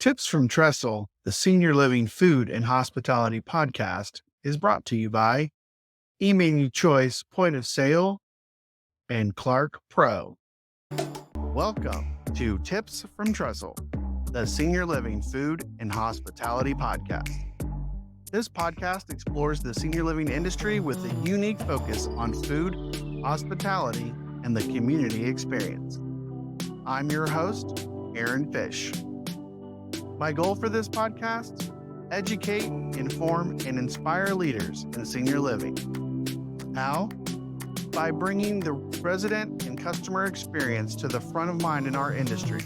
Tips from Trestle, the Senior Living Food and Hospitality podcast, is brought to you by eMenu Choice Point of Sale and Clark Pro. Welcome to Tips from Trestle, the Senior Living Food and Hospitality podcast. This podcast explores the senior living industry with a unique focus on food, hospitality, and the community experience. I'm your host, Aaron Fish. My goal for this podcast: educate, inform, and inspire leaders in senior living. How? By bringing the resident and customer experience to the front of mind in our industry.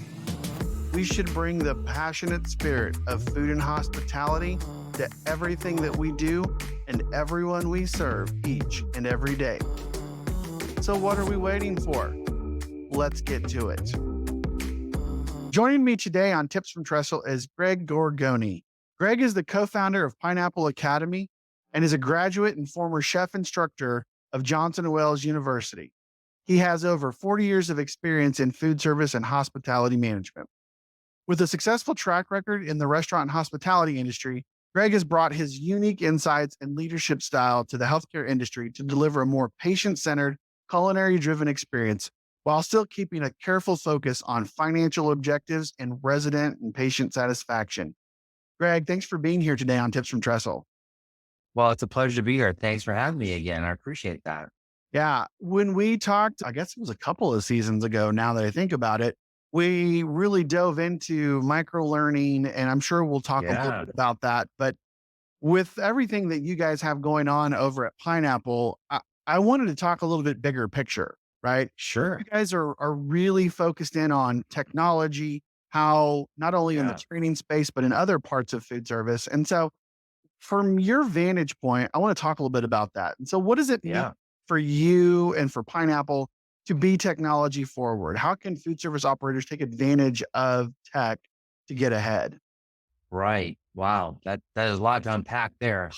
We should bring the passionate spirit of food and hospitality to everything that we do and everyone we serve each and every day. So what are we waiting for? Let's get to it. Joining me today on Tips from Trestle is Greg Gorgone. Greg is the co-founder of Pineapple Academy and is a graduate and former chef instructor of Johnson & Wales University. He has over 40 years of experience in food service and hospitality management. With a successful track record in the restaurant and hospitality industry, Greg has brought his unique insights and leadership style to the healthcare industry to deliver a more patient-centered, culinary-driven experience while still keeping a careful focus on financial objectives and resident and patient satisfaction. Greg, thanks for being here today on Tips from Trestle. Well, it's a pleasure to be here. Thanks for having me again. I appreciate that. Yeah, when we talked, I guess it was a couple of seasons ago now that I think about it, we really dove into micro-learning, and I'm sure we'll talk a little bit about that. But with everything that you guys have going on over at Pineapple, I wanted to talk a little bit bigger picture, right? Sure. You guys are really focused in on technology, how not only in the training space, but in other parts of food service. And so from your vantage point, I want to talk a little bit about that. And so what does it mean for you and for Pineapple to be technology forward? How can food service operators take advantage of tech to get ahead? Right. Wow. That is a lot to unpack there.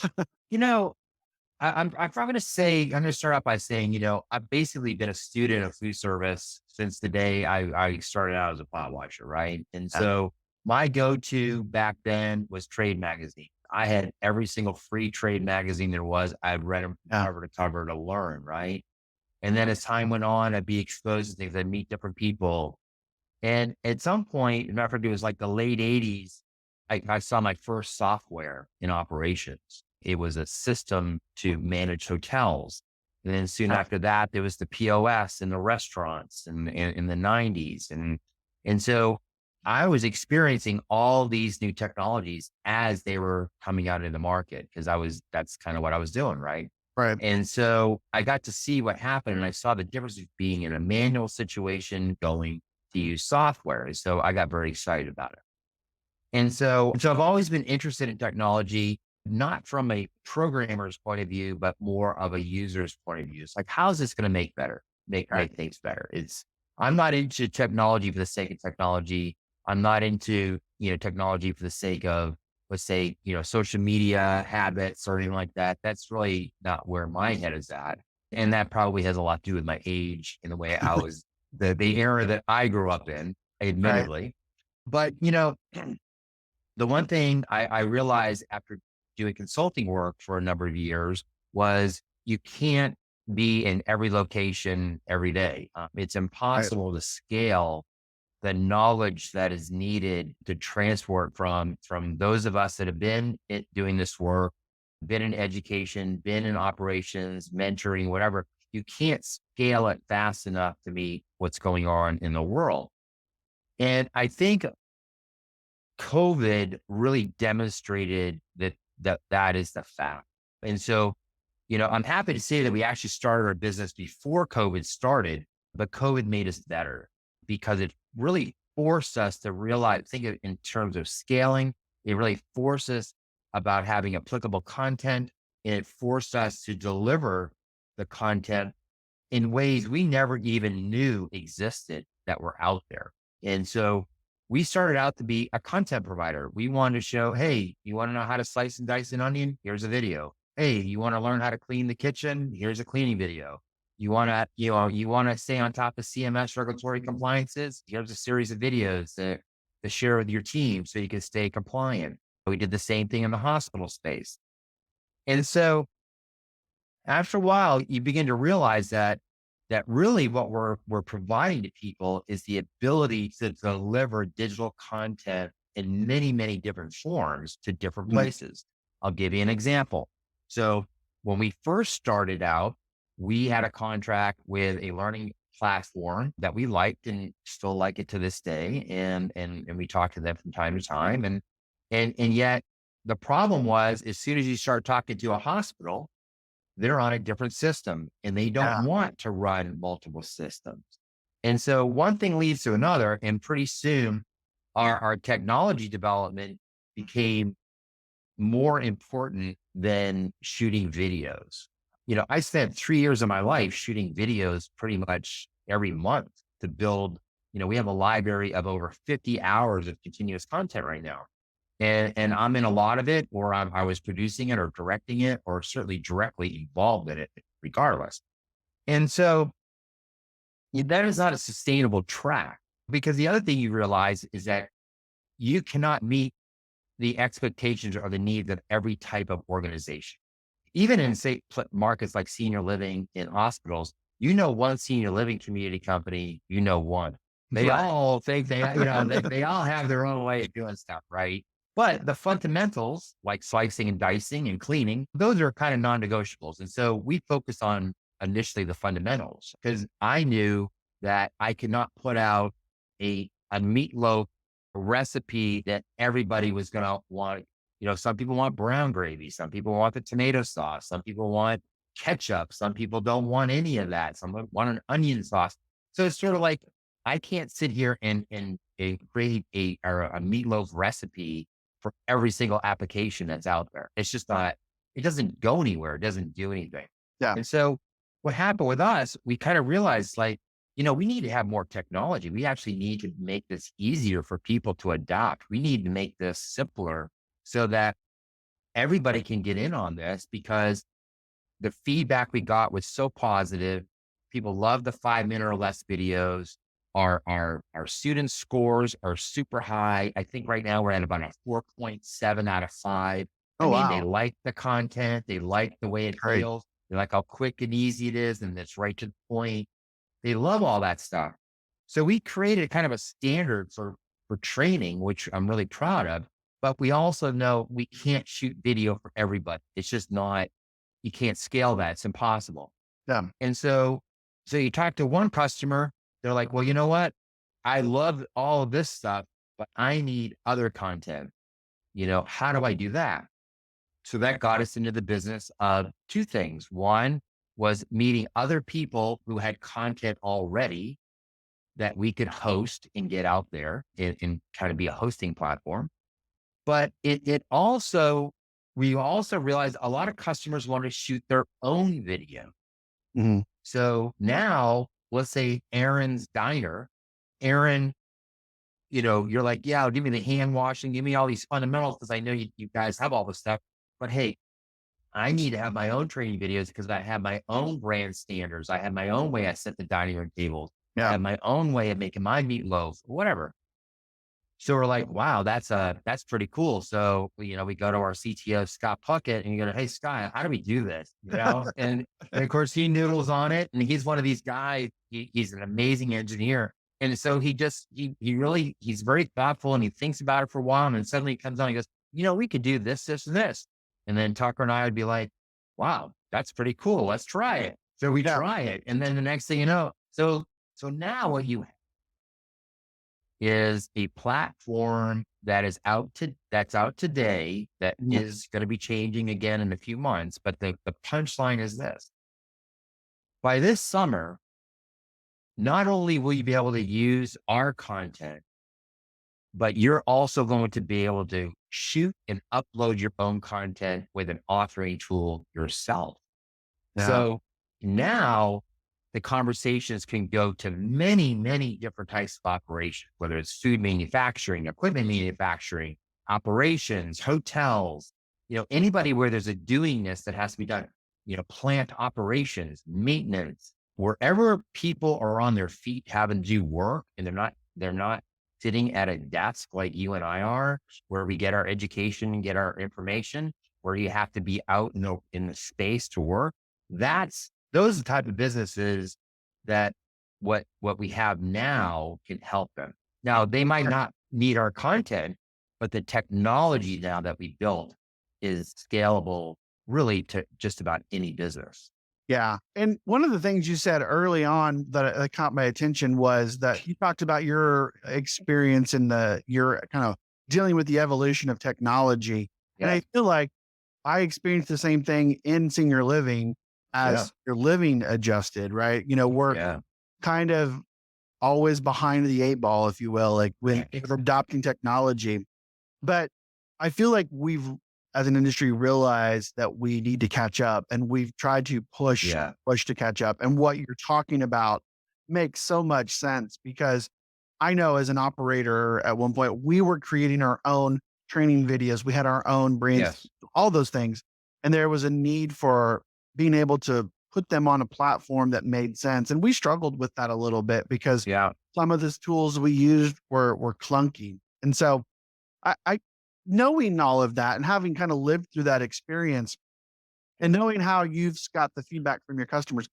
I'm probably I'm going to start out by saying, I've basically been a student of food service since the day I started out as a pot washer. Right. And so my go-to back then was trade magazine. I had every single free trade magazine there was. I'd read them cover to cover to learn. Right. And then as time went on, I'd be exposed to things. I'd meet different people. And at some point, I remember it was like the late 80s, I saw my first software in operations. It was a system to manage hotels. And then soon after that, there was the POS in the restaurants in the 90s. And so I was experiencing all these new technologies as they were coming out in the market because that's kind of what I was doing, right? Right. And so I got to see what happened, and I saw the difference of being in a manual situation going to use software. And so I got very excited about it. And so I've always been interested in technology, not from a programmer's point of view, but more of a user's point of view. It's like, how is this going to make things better? I'm not into technology for the sake of technology. I'm not into, technology for the sake of, let's say, social media habits or anything like that. That's really not where my head is at. And that probably has a lot to do with my age and the way I was, the era that I grew up in, admittedly. But, the one thing I realized after doing consulting work for a number of years was you can't be in every location every day. It's impossible to scale the knowledge that is needed to transport from those of us that have been doing this work, been in education, been in operations, mentoring, whatever. You can't scale it fast enough to meet what's going on in the world. And I think COVID really demonstrated that is the fact. And so, I'm happy to say that we actually started our business before COVID started, but COVID made us better because it really forced us to realize, think of it in terms of scaling. It really forced us about having applicable content, and it forced us to deliver the content in ways we never even knew existed that were out there. And so we started out to be a content provider. We wanted to show, hey, you want to know how to slice and dice an onion? Here's a video. Hey, you want to learn how to clean the kitchen? Here's a cleaning video. You want to stay on top of CMS regulatory compliances? Here's a series of videos that to share with your team so you can stay compliant. We did the same thing in the hospital space. And so after a while, you begin to realize that really what we're providing to people is the ability to deliver digital content in many, many different forms to different Mhm. places. I'll give you an example. So when we first started out, we had a contract with a learning platform that we liked and still like it to this day. And we talk to them from time to time. And yet the problem was as soon as you start talking to a hospital, they're on a different system and they don't Yeah. want to run multiple systems. And so one thing leads to another. And pretty soon our technology development became more important than shooting videos. I spent 3 years of my life shooting videos pretty much every month to build, we have a library of over 50 hours of continuous content right now. And I'm in a lot of it, or I was producing it or directing it, or certainly directly involved in it, regardless. And so that is not a sustainable track because the other thing you realize is that you cannot meet the expectations or the needs of every type of organization. Even in, say, markets like senior living in hospitals, one senior living community company, one. They Right. all think they all have their own way of doing stuff, right? But the fundamentals like slicing and dicing and cleaning, those are kind of non-negotiables. And so we focused on initially the fundamentals because I knew that I could not put out a meatloaf recipe that everybody was going to want. Some people want brown gravy. Some people want the tomato sauce. Some people want ketchup. Some people don't want any of that. Some want an onion sauce. So it's sort of like, I can't sit here and create a meatloaf recipe for every single application that's out there. It's just not, it doesn't go anywhere. It doesn't do anything. Yeah. And so what happened with us, we kind of realized like, we need to have more technology. We actually need to make this easier for people to adopt. We need to make this simpler so that everybody can get in on this because the feedback we got was so positive. People love the 5 minute or less videos. Our student scores are super high. I think right now we're at about a 4.7 out of 5. I Oh, mean, they wow. like the content. They like the way it Great. feels. They like how quick and easy it is. And it's right to the point. They love all that stuff. So we created kind of a standard for training, which I'm really proud of. But we also know we can't shoot video for everybody. It's just not, you can't scale that. It's impossible. Yeah. And so you talk to one customer, they're like, well, you know what? I love all of this stuff, but I need other content. How do I do that? So that got us into the business of two things. One was meeting other people who had content already that we could host and get out there and kind of be a hosting platform. But we also realized a lot of customers want to shoot their own video. Mhm. So now let's say Aaron's Diner, Aaron, you're like, yeah, give me the hand washing, give me all these fundamentals because I know you guys have all this stuff. But hey, I need to have my own training videos because I have my own brand standards. I have my own way I set the dining room tables. I Yeah. have my own way of making my meatloaf, whatever. So we're like, wow, that's pretty cool. So we go to our CTO Scott Puckett and you go, hey Scott, how do we do this? And of course he noodles on it, and he's one of these guys. He's an amazing engineer, and so he's very thoughtful and he thinks about it for a while, and then suddenly he comes on. And he goes, we could do this, this, and this, and then Tucker and I would be like, wow, that's pretty cool. Let's try it. So we Yeah. try it, and then the next thing you know, so now what you is a platform that's out today that Mhm. is going to be changing again in a few months. But the punchline is this: by this summer, not only will you be able to use our content, but you're also going to be able to shoot and upload your own content with an authoring tool yourself. Yeah. So now the conversations can go to many, many different types of operations, whether it's food manufacturing, equipment manufacturing, operations, hotels, anybody where there's a doingness that has to be done, plant operations, maintenance, wherever people are on their feet having to do work and they're not sitting at a desk like you and I are, where we get our education and get our information, where you have to be out in the space to work. Those are the type of businesses that what we have now can help them. Now, they might not need our content, but the technology now that we built is scalable really to just about any business. Yeah. And one of the things you said early on that caught my attention was that you talked about your experience in your kind of dealing with the evolution of technology. And Yeah. I feel like I experienced the same thing in senior living Yeah. as your living adjusted, right? We're Yeah. kind of always behind the 8 ball, if you will, like when adopting technology. But I feel like we've, as an industry, realized that we need to catch up, and we've tried to Yeah. push to catch up. And what you're talking about makes so much sense because I know as an operator at one point, we were creating our own training videos. We had our own brands, Yes. all those things. And there was a need for being able to put them on a platform that made sense. And we struggled with that a little bit because Yeah. some of the tools we used were clunky. And so I knowing all of that and having kind of lived through that experience and knowing how you've got the feedback from your customers,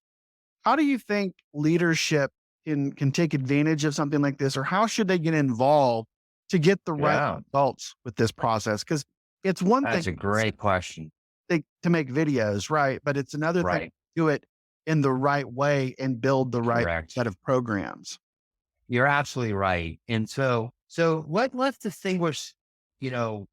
how do you think leadership can take advantage of something like this, or how should they get involved to get the right Yeah. results with this process? Because it's one thing That's a great question. to make videos, right? But it's another thing to Right. do it in the right way and build the right Correct. set of programs. You're absolutely right. And so let's distinguish, you know,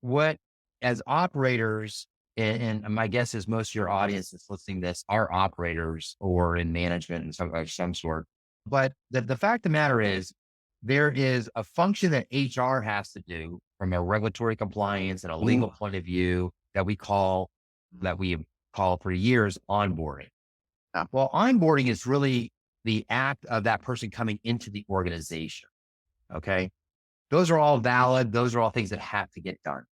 what as operators, and my guess is most of your audience that's listening to this are operators or in management and some sort. But the fact of the matter is there is a function that HR has to do from a regulatory compliance and a legal point of view that we have called for years onboarding. Yeah. Well, onboarding is really the act of that person coming into the organization. Okay. Those are all valid. Those are all things that have to get done.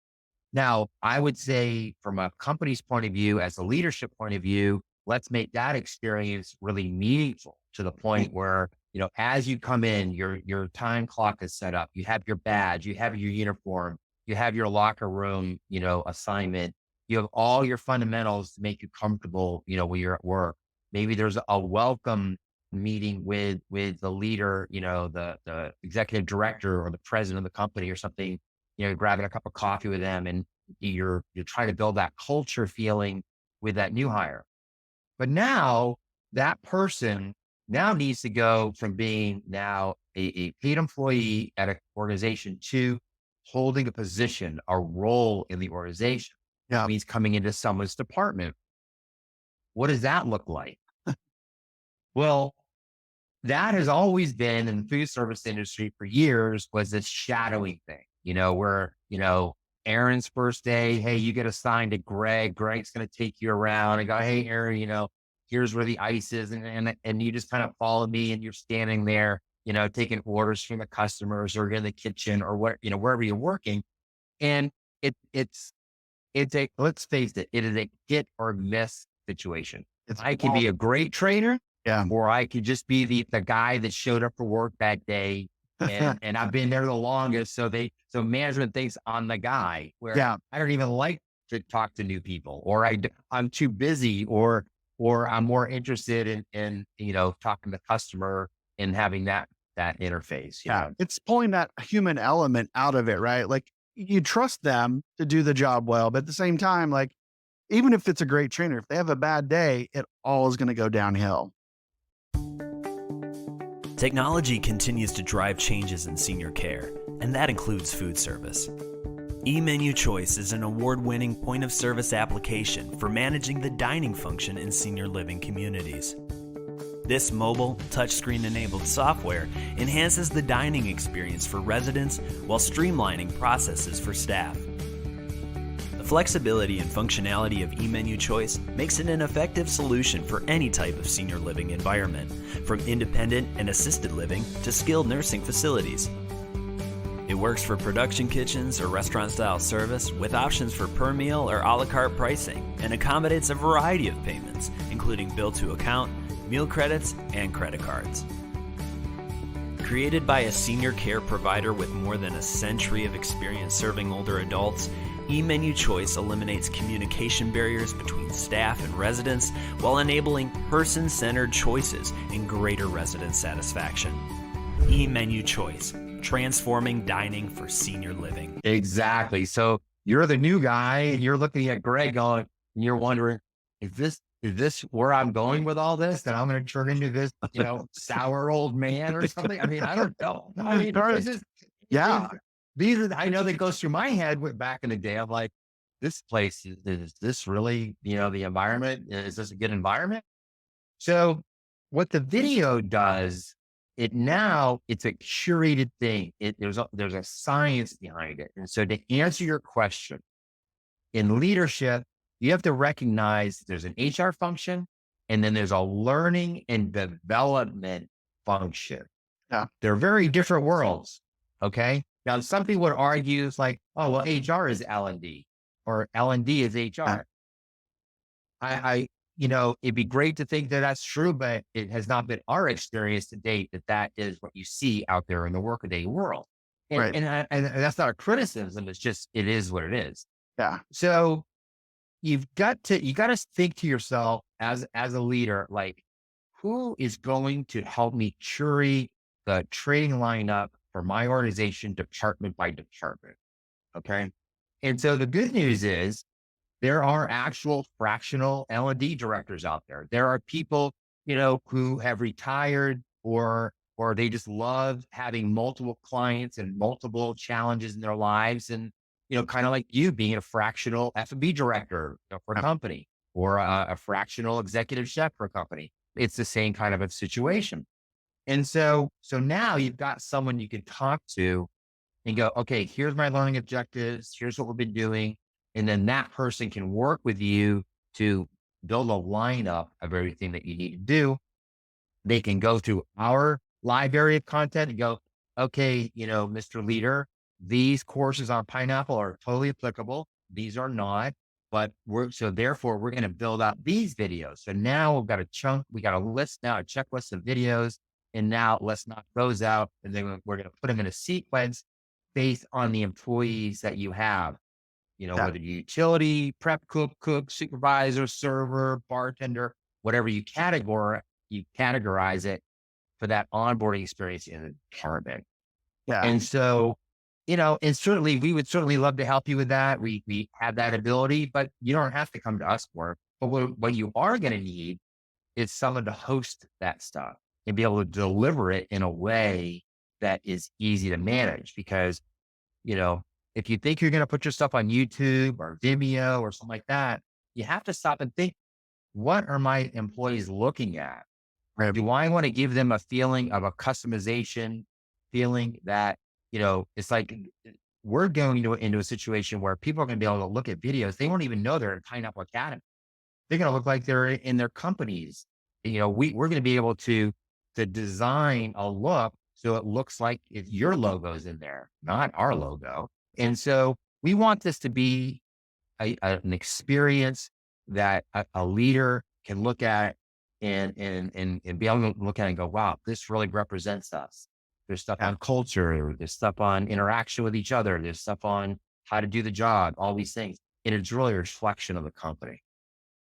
Now, I would say from a company's point of view, as a leadership point of view, let's make that experience really meaningful to the point where, as you come in, your time clock is set up. You have your badge, you have your uniform, you have your locker room, assignment. You have all your fundamentals to make you comfortable, when you're at work. Maybe there's a welcome meeting with the leader, the executive director or the president of the company or something, grabbing a cup of coffee with them, and you're trying to build that culture feeling with that new hire. But now that person now needs to go from being now a paid employee at an organization to holding a position, a role in the organization. Yeah. It means coming into someone's department. What does that look like? Well, that has always been in the food service industry for years, was this shadowing thing, where, Aaron's first day, hey, you get assigned to Greg. Greg's going to take you around and go, hey, Aaron, here's where the ice is. And you just kind of follow me and you're standing there, taking orders from the customers or in the kitchen or wherever you're working. And it's let's face it, it is a hit or miss situation. I can be a great trainer. Yeah. Or I could just be the guy that showed up for work that day. And I've been there the longest. So management thinks I'm the guy where I don't even like to talk to new people, or I'm too busy, or I'm more interested in talking to the customer and having that interface. It's pulling that human element out of it, right? Like you trust them to do the job well, but at the same time, like, even if it's a great trainer, if they have a bad day, it all is going to go downhill. Technology continues to drive changes in senior care, and that includes food service. eMenu Choice is an award-winning point-of-service application for managing the dining function in senior living communities. This mobile, touchscreen-enabled software enhances the dining experience for residents while streamlining processes for staff. The flexibility and functionality of eMenu Choice makes it an effective solution for any type of senior living environment, from independent and assisted living to skilled nursing facilities. It works for production kitchens or restaurant-style service with options for per meal or a la carte pricing, and accommodates a variety of payments, including bill to account, meal credits, and credit cards. Created by a senior care provider with more than a century of experience serving older adults, eMenu Choice eliminates communication barriers between staff and residents while enabling person-centered choices and greater resident satisfaction. eMenu Choice, transforming dining for senior living. Exactly. So you're the new guy and you're looking at Greg going, and you're wondering, is this where I'm going with all this? That I'm going to turn into this, sour old man or something? I mean, I don't know. I mean, Yeah. these are, I know that goes through my head back in the day. I'm like, this place, is this really, the environment? Is this a good environment? So what the video does, it's a curated thing. There's a science behind it. And so to answer your question, in leadership, you have to recognize there's an HR function and then there's a learning and development function. Yeah. They're very different worlds. Okay. Now, some people would argue it's like, oh, well, HR is L&D or L&D is HR. It'd be great to think that that's true, but it has not been our experience to date that is what you see out there in the workaday world. Right. And that's not a criticism. It's just, it is what it is. Yeah. So you got to think to yourself as a leader, like, who is going to help me curate the training lineup for my organization, department by department? Okay. And so the good news is there are actual fractional L&D directors out there. There are people, who have retired or they just love having multiple clients and multiple challenges in their lives. And, kind of like you being a fractional F&B director for a company or a fractional executive chef for a company. It's the same kind of a situation. And so now you've got someone you can talk to and go, okay, here's my learning objectives. Here's what we've been doing. And then that person can work with you to build a lineup of everything that you need to do. They can go through our library of content and go, okay, Mr. Leader, these courses on pineapple are totally applicable. These are not, but therefore we're going to build out these videos. So now we've got a list now, a checklist of videos. And now let's knock those out. And then we're going to put them in a sequence based on the employees that you have. Whether utility, prep cook, supervisor, server, bartender, whatever you categorize it for that onboarding experience in the department. Yeah. And so, and certainly we would certainly love to help you with that. We have that ability, but you don't have to come to us for it. But what you are going to need is someone to host that stuff and be able to deliver it in a way that is easy to manage. Because, if you think you're going to put your stuff on YouTube or Vimeo or something like that, you have to stop and think, what are my employees looking at? Right. Do I want to give them a feeling of a customization, feeling that, it's like we're going into a situation where people are going to be able to look at videos. They won't even know they're in Pineapple Academy. They're going to look like they're in their companies. We're going to be able to design a look so it looks like your logo's in there, not our logo. And so we want this to be an experience that a leader can look at and be able to look at it and go, wow, this really represents us. There's stuff on culture, there's stuff on interaction with each other, there's stuff on how to do the job, all these things. And it's really a reflection of the company.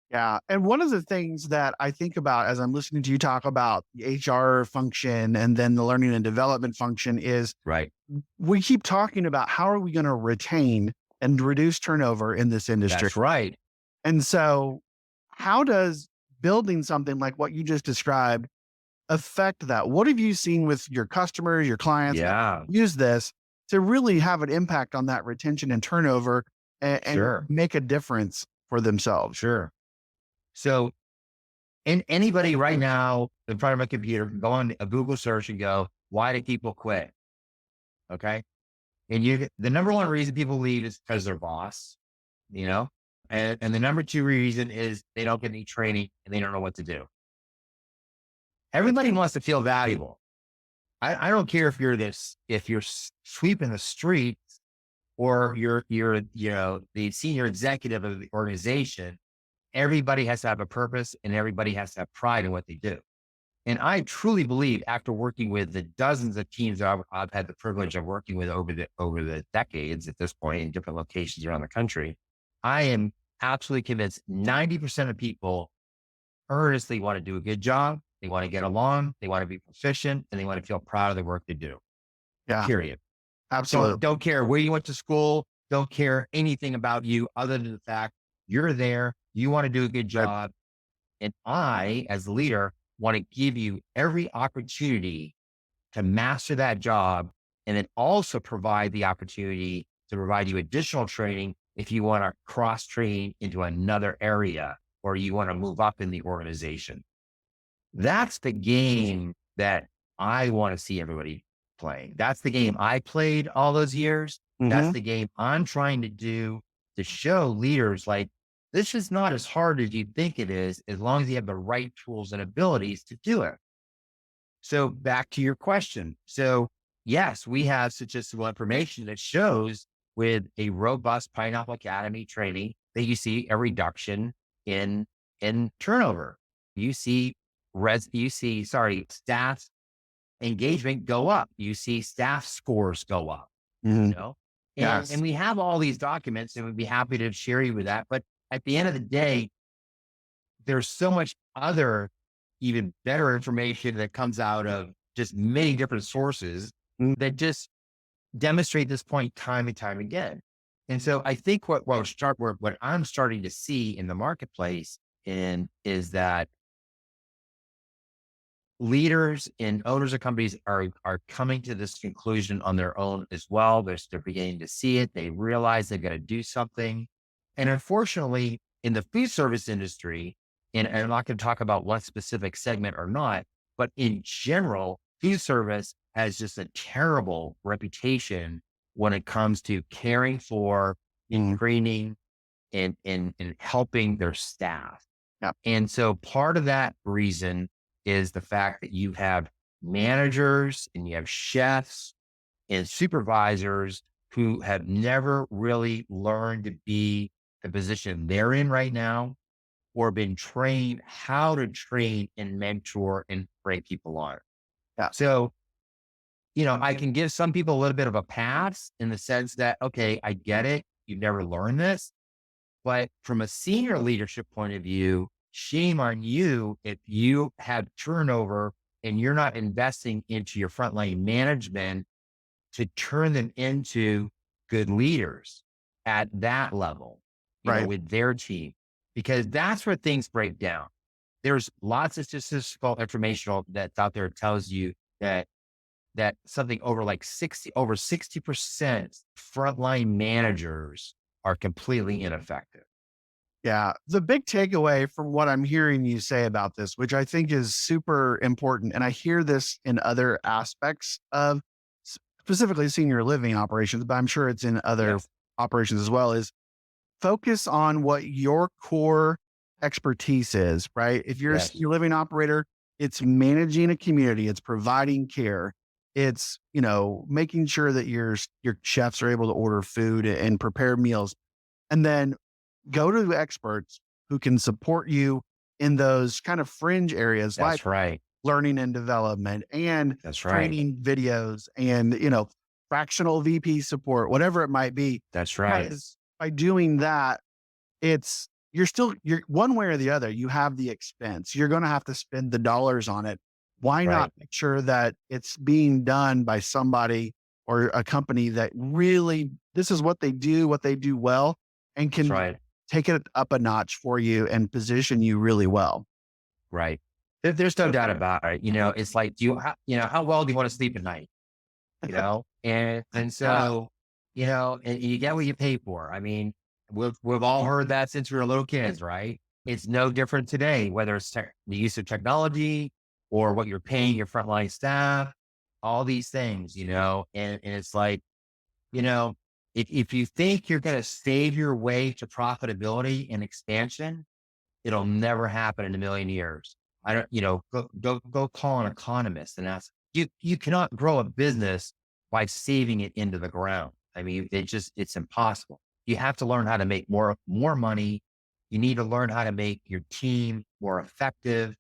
Yeah. And one of the things that I think about as I'm listening to you talk about the HR function and then the learning and development function is right. We keep talking about how are we going to retain and reduce turnover in this industry. That's right. And so how does building something like what you just described affect that? What have you seen with your customers, your clients that use this to really have an impact on that retention and turnover and make a difference for themselves? Sure. So anybody right now in front of a computer can go on a Google search and go, why do people quit? Okay. And the number one reason people leave is because their boss, and the number two reason is they don't get any training and they don't know what to do. Everybody wants to feel valuable. I don't care if you're sweeping the streets or you're the senior executive of the organization. Everybody has to have a purpose and everybody has to have pride in what they do. And I truly believe, after working with the dozens of teams that I've had the privilege of working with over the decades at this point in different locations around the country, I am absolutely convinced 90% of people earnestly want to do a good job. They want to get along. They want to be proficient, and they want to feel proud of the work they do. Yeah, Period. absolutely. Don't care where you went to school. Don't care anything about you other than the fact you're there. You want to do a good Right. job. And I, as the leader, want to give you every opportunity to master that job, and then also provide the opportunity to provide you additional training if you want to cross train into another area or you want to move up in the organization. That's the game that I want to see everybody playing. That's the game I played all those years. That's Hmm. the game I'm trying to do, to show leaders like, this is not as hard as you think it is, as long as you have the right tools and abilities to do it. So back to your question. So yes, we have statistical information that shows, with a robust Pineapple Academy training, that you see a reduction in turnover. You see staff engagement go up. You see staff scores go up, Hmm. you know? And Yes. we have all these documents, and we'd be happy to share you with that. But at the end of the day, there's so much other, even better information that comes out of just many different sources Mm. that just demonstrate this point time and time again. And so I think what I'm starting to see in the marketplace is that leaders and owners of companies are coming to this conclusion on their own as well. They're beginning to see it. They realize they're going to do something. And unfortunately, in the food service industry, and I'm not going to talk about one specific segment or not, but in general, food service has just a terrible reputation when it comes to caring for and Mm. training and helping their staff. Yeah. And so part of that reason is the fact that you have managers and you have chefs and supervisors who have never really learned to be the position they're in right now, or been trained how to train and mentor and bring people on. Yeah. So, I can give some people a little bit of a pass in the sense that, okay, I get it. You've never learned this. But from a senior leadership point of view, shame on you if you have turnover and you're not investing into your frontline management to turn them into good leaders at that level, Right. with their team, because that's where things break down. There's lots of statistical information that's out there that tells you that something over 60% frontline managers are completely ineffective. Yeah. The big takeaway from what I'm hearing you say about this, which I think is super important, and I hear this in other aspects of specifically senior living operations, but I'm sure it's in other Yes. operations as well, is focus on what your core expertise is, right? If you're a Yes. senior living operator, it's managing a community, it's providing care, it's, making sure that your chefs are able to order food and prepare meals. And then go to experts who can support you in those kind of fringe areas like That's right. learning and development and That's right. training videos and, fractional VP support, whatever it might be. That's right. Because by doing that, you're one way or the other, you have the expense. You're going to have to spend the dollars on it. Why not Right. make sure that it's being done by somebody or a company that really, this is what they do well, and That's can right. take it up a notch for you and position you really well. Right. There's no doubt about it. It's like, how well do you want to sleep at night? And Yeah. so, and you get what you pay for. I mean, we've all heard that since we were little kids, right? It's no different today, whether it's the use of technology or what you're paying your frontline staff, all these things, and it's like, you know, if you think you're going to save your way to profitability and expansion, it'll never happen in a million years. I don't, go call an economist and ask. You cannot grow a business by saving it into the ground. I mean, it's impossible. You have to learn how to make more money. You need to learn how to make your team more effective.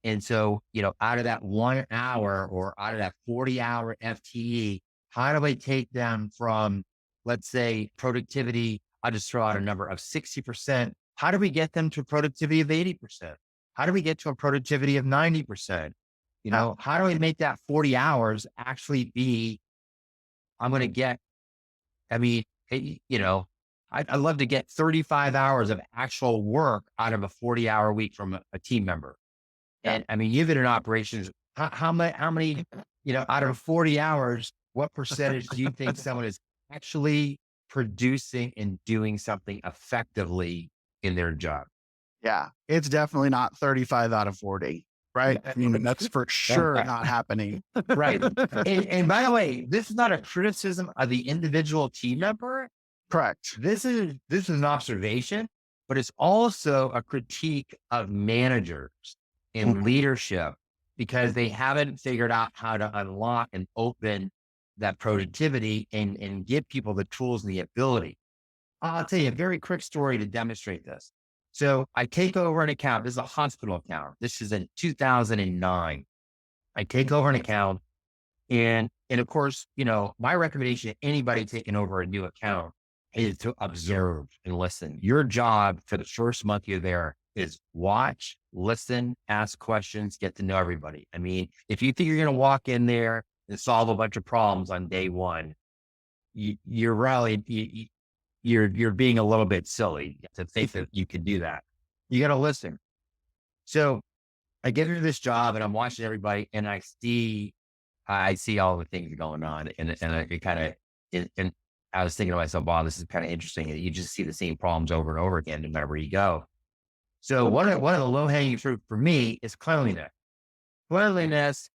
And so, out of that 1 hour or out of that 40-hour FTE, how do I take them from, let's say, productivity? I'll just throw out a number of 60%. How do we get them to a productivity of 80%? How do we get to a productivity of 90%? Yeah. How do we make that 40 hours actually be, I'm going to get, I mean, I'd love to get 35 hours of actual work out of a 40-hour week from a team member. Yeah. And I mean, you've been in operations, how many, out of 40 hours, what percentage do you think someone is actually producing and doing something effectively in their job? Yeah. It's definitely not 35 out of 40, right? I mean, that's for sure not happening. Right. And by the way, this is not a criticism of the individual team member. Correct. This is an observation, but it's also a critique of managers in leadership because they haven't figured out how to unlock and open that productivity and give people the tools and the ability. I'll tell you a very quick story to demonstrate this. So I take over an account. This is a hospital account. This is in 2009. I take over an account and of course, my recommendation to anybody taking over a new account is to observe and listen. Your job for the first month you're there is watch, listen, ask questions, get to know everybody. I mean, if you think you're going to walk in there and solve a bunch of problems on day one, you're really, you're being a little bit silly to think that you could do that. You got to listen. So I get into this job and I'm watching everybody and I see all the things going on and it kind of, and I was thinking to myself, wow, this is kind of interesting. You just see the same problems over and over again, no matter where you go. So one of the low hanging fruit for me is cleanliness. Cleanliness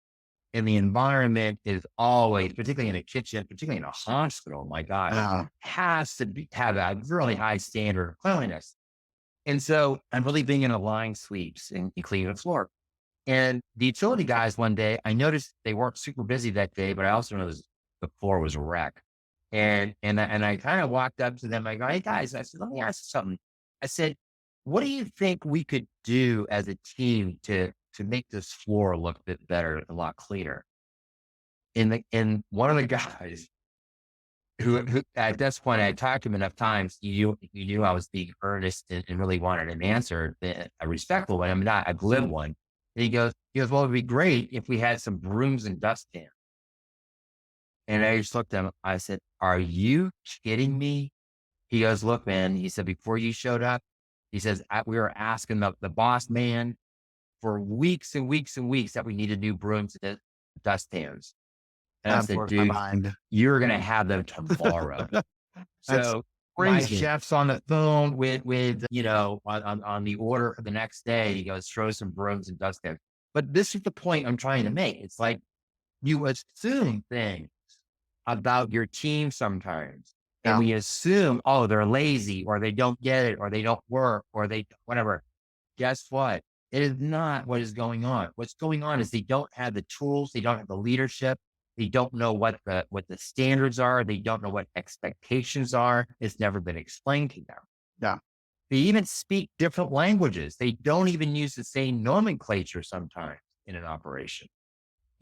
in the environment is always, particularly in a kitchen, particularly in a hospital, my God, has to have a really high standard of cleanliness. And so I'm really being in a line sweeps and cleaning the floor. And the utility guys one day, I noticed they weren't super busy that day, but I also noticed the floor was a wreck. And I kind of walked up to them. I go, hey guys, I said, let me ask you something. I said, what do you think we could do as a team to make this floor look a bit better, a lot cleaner? And one of the guys who at this point I talked to him enough times, you knew I was being earnest and really wanted an answer, a respectful one. I mean, not a glib one. And he goes, well, it'd be great if we had some brooms and dustpans. And I just looked at him. I said, are you kidding me? He goes, look, man, he said, before you showed up, he says, we were asking the boss man for weeks and weeks and weeks that we needed new brooms and dustpans. And I said, dude, you're going to have them tomorrow. So my chef's on the phone with on the order for the next day. He goes, throw some brooms and dustpans. But this is the point I'm trying to make. It's like you assume things about your team sometimes. And we assume, oh, they're lazy or they don't get it or they don't work or they whatever. Guess what? It is not what is going on. What's going on is they don't have the tools. They don't have the leadership. They don't know what the standards are. They don't know what expectations are. It's never been explained to them. Yeah. They even speak different languages. They don't even use the same nomenclature sometimes in an operation.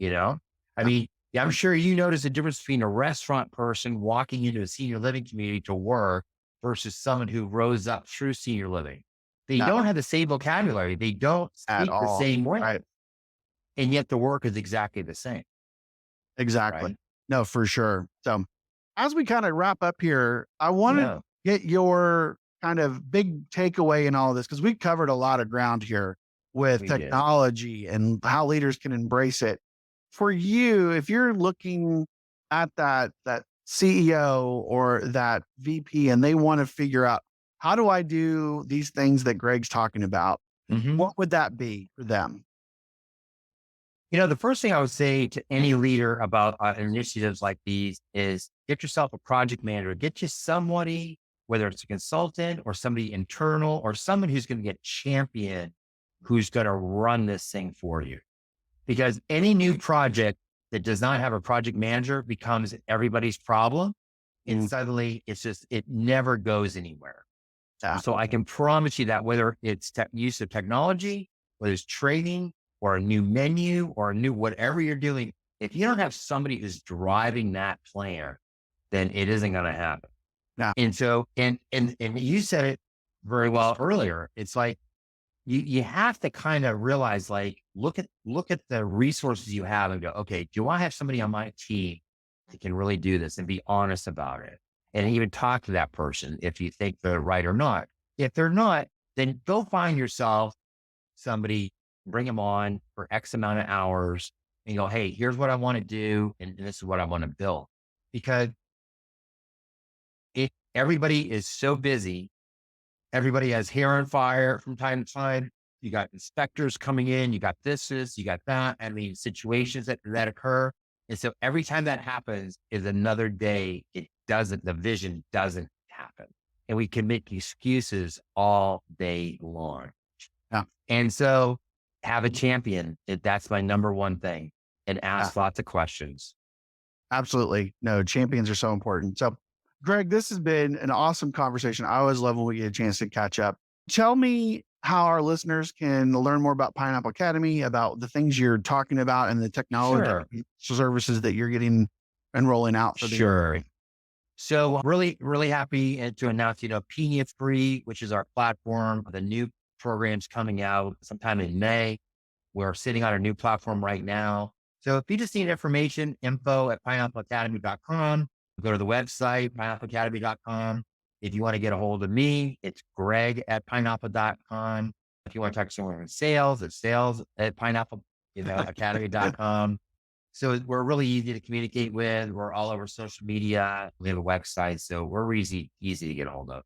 I mean, I'm sure you notice the difference between a restaurant person walking into a senior living community to work versus someone who rose up through senior living. They don't have the same vocabulary. They don't speak the same way. Right. And yet the work is exactly the same. Exactly. Right? No, for sure. So as we kind of wrap up here, I want to get your kind of big takeaway in all of this, because we covered a lot of ground here with technology and how leaders can embrace it. For you, if you're looking at that CEO or that VP and they want to figure out, how do I do these things that Greg's talking about? What would that be for them? The first thing I would say to any leader about initiatives like these is get yourself a project manager, get you somebody, whether it's a consultant or somebody internal or someone who's going to get champion, who's going to run this thing for you. Because any new project that does not have a project manager becomes everybody's problem. And suddenly it never goes anywhere. So I can promise you that whether it's use of technology, whether it's training or a new menu or a new whatever you're doing, if you don't have somebody who's driving that plan, then it isn't going to happen. Yeah. And so, and you said it very well earlier. It's like, you have to kind of realize, like, look at the resources you have and go, okay, do I have somebody on my team that can really do this, and be honest about it? And even talk to that person if you think they're right or not. If they're not, then go find yourself somebody, bring them on for X amount of hours and go, hey, here's what I want to do. And this is what I want to build. Because everybody is so busy. Everybody has hair on fire from time to time. You got inspectors coming in, you got this, you got that. I mean, situations that occur. And so every time that happens is another day. The vision doesn't happen. And we can make excuses all day long. Yeah. And so have a champion. That's my number one thing. And ask lots of questions. Absolutely. No, champions are so important. So, Greg, this has been an awesome conversation. I always love when we get a chance to catch up. Tell me how our listeners can learn more about Pineapple Academy, about the things you're talking about and the technology services that you're getting and rolling out for the Sure. So really, really happy to announce, Pina Free, which is our platform. The new program's coming out sometime in May. We're sitting on our new platform right now. So if you just need information, info@pineappleacademy.com. Go to the website, pineappleacademy.com. If you want to get a hold of me, it's greg@pineapple.com. If you want to talk to someone in sales, it's sales@pineapple academy.com. So we're really easy to communicate with. We're all over social media. We have a website. So we're easy to get a hold of.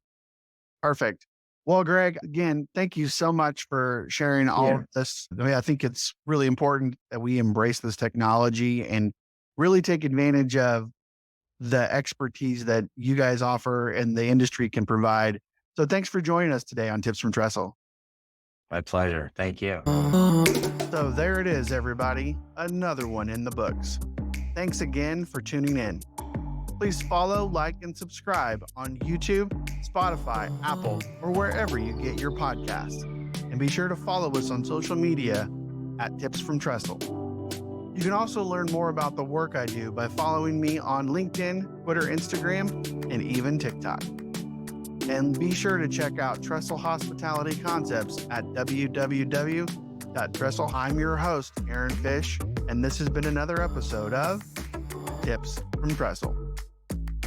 Perfect. Well, Greg, again, thank you so much for sharing all of this. I mean, I think it's really important that we embrace this technology and really take advantage of the expertise that you guys offer and the industry can provide. So thanks for joining us today on Tips from Trestle. My pleasure. Thank you. So there it is, everybody. Another one in the books. Thanks again for tuning in. Please follow, like, and subscribe on YouTube, Spotify, Apple, or wherever you get your podcasts. And be sure to follow us on social media at Tips from Trestle. You can also learn more about the work I do by following me on LinkedIn, Twitter, Instagram, and even TikTok. And be sure to check out Trestle Hospitality Concepts at www.trestle. I'm your host, Aaron Fish, and this has been another episode of Tips from Trestle.